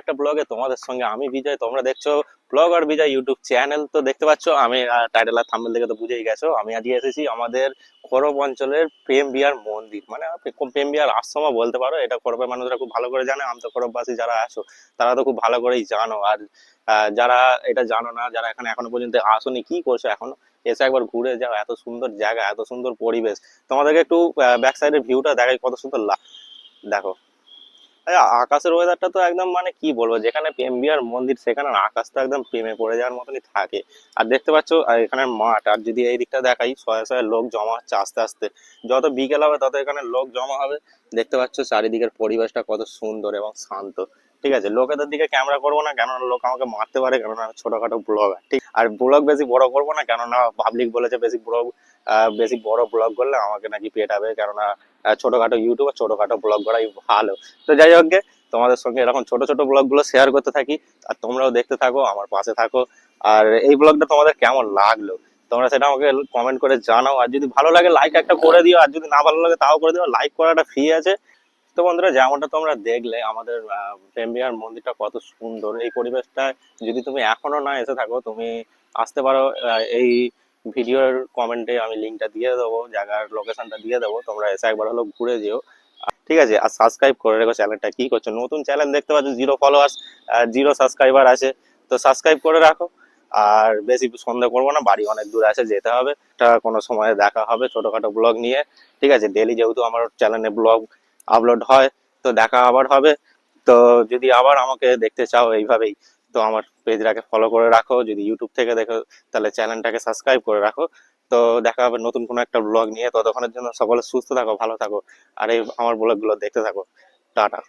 একটা ব্লগে তোমাদের সঙ্গে আমি বিজয়। তোমরা দেখছো ব্লগার বিজয় ইউটিউব চ্যানেল। তো দেখতে পাচ্ছ আমি টাইটেল আর থাম্বনেল দেখে তো বুঝেই গেছো আমি আজকে এসেছি আমাদের করব অঞ্চলের প্রেম বিহার মন্দির, মানে প্রেম বিহার আশ্রমও বলতে পারো। এটা করবের মানুষরা খুব ভালো করে জানে, আমতা করববাসী যারা আছো তারা তো খুব ভালো করেই জানো। আর যারা এটা জানো না, যারা এখানে এখনো পর্যন্ত আসোনি, কি করছো এখনো, এসে একবার ঘুরে যাও। এত সুন্দর জায়গা, এত সুন্দর পরিবেশ। তোমাদেরকে একটু ব্যাক সাইডের ভিউটা দেখাই, কত সুন্দর দেখো। আকাশের ওয়েদারটা তো একদম, মানে কি বলবো, যেখানে প্রেমবিহার মন্দির সেখানে আকাশ তো একদম প্রেমে পড়ে যাওয়ার মতনই থাকে। আর দেখতে পাচ্ছ এখানে মাঠ, আর যদি এই দিকটা দেখাই শয়ে শয়ে লোক জমা হচ্ছে আস্তে আস্তে। যত বিকেল হবে তত এখানে লোক জমা হবে। দেখতে পাচ্ছ চারিদিকের পরিবেশটা কত সুন্দর এবং শান্ত। ঠিক আছে, লোকেদের দিকে ক্যামেরা করবো না, কেননা লোক আমাকে মারতে পারে, কেননা আমি ছোটখাটো ব্লগার। ঠিক, আর ব্লগ বেশি বড় করবো না, কেননা পাবলিক বলেছে বেশি বড় ব্লগ করলে আমাকে নাকি পেটাবে, কেননা ছোটখাটো ইউটিউবার ছোটখাটো ব্লগ করাই ভালো। তো যাই হোক গে, তোমাদের সঙ্গে এরকম ছোট ছোট ব্লগ গুলো শেয়ার করতে থাকি, আর তোমরাও দেখতে থাকো, আমার পাশে থাকো। আর এই ব্লগটা তোমাদের কেমন লাগলো তোমরা সেটা আমাকে কমেন্ট করে জানাও। আর যদি ভালো লাগে লাইক একটা করে দিও, আর যদি না ভালো লাগে তাও করে দিও, লাইক করাটা ফ্রি আছে। তো বন্ধুরা, যেমনটা তোমরা দেখলে আমাদের প্রেমবিহার মন্দিরটা কত সুন্দর, এই পরিবেশটা যদি তুমি এখনো না এসে থাকো, তুমি আসতে পারো। এই ভিডিওর কমেন্টে আমি লিঙ্কটা দিয়ে দেবো, জায়গার লোকেশনটা দিয়ে দেবো, তোমরা এসে একবার হলো ঘুরে যেও। ঠিক আছে, আর সাবস্ক্রাইব করে রেখো চ্যানেলটা। কি করছো, নতুন চ্যানেল দেখতে পাচ্ছ, 0 ফলোয়ার্স, 0 সাবস্ক্রাইবার আছে। তো সাবস্ক্রাইব করে রাখো। আর বেশি সন্দেহ করবো না, বাড়ি অনেক দূরে আছে, যেতে হবে। এটা কোনো সময় দেখা হবে ছোটখাটো ব্লগ নিয়ে। ঠিক আছে, ডেলি যেহেতু আমার চ্যানেলে ব্লগ আপলোড হয়, তো দেখা আবার হবে। তো যদি আবার আমাকে দেখতে চাও এইভাবেই, তো আমার পেজটাকে ফলো করে রাখো। যদি ইউটিউব থেকে দেখো তাহলে চ্যানেলটাকে সাবস্ক্রাইব করে রাখো। তো দেখা হবে নতুন কোনো একটা ব্লগ নিয়ে। ততক্ষণের জন্য সকলে সুস্থ থাকো, ভালো থাকো, আর এই আমার ব্লগগুলো দেখতে থাকো। টাটা।